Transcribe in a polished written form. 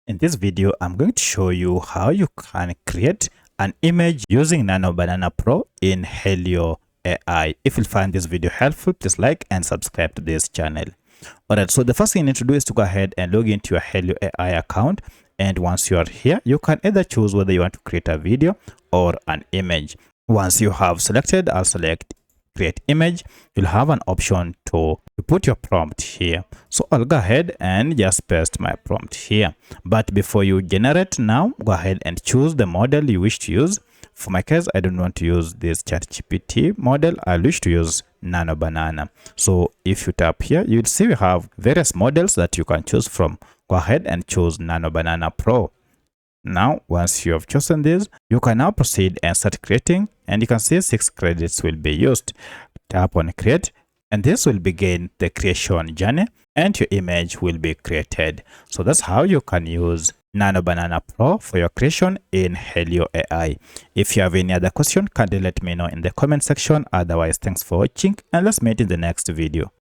In this video, I'm going to show you how you can create an image using Nano Banana Pro in Hailuo AI. If you find this video helpful, please like and subscribe to this channel. Alright, so the first thing you need to do is to go ahead and log into your Hailuo AI account. And once you are here, you can either choose whether you want to create a video or an image. Once you have selected, I'll select create image. You'll have an option to put your prompt here. So I'll go ahead and just paste my prompt here. But before you generate now, go ahead and choose the model you wish to use. For my case, I don't want to use this ChatGPT model. I wish to use Nano Banana. So if you tap here, you'll see we have various models that you can choose from. Go ahead and choose Nano Banana Pro. Now, once you have chosen this, you can now proceed and start creating, and you can see 6 credits will be used. Tap on create, and this will begin the creation journey, and your image will be created. So that's how you can use Nano Banana Pro for your creation in Hailuo AI. If you have any other question, kindly let me know in the comment section. Otherwise, thanks for watching, and let's meet in the next video.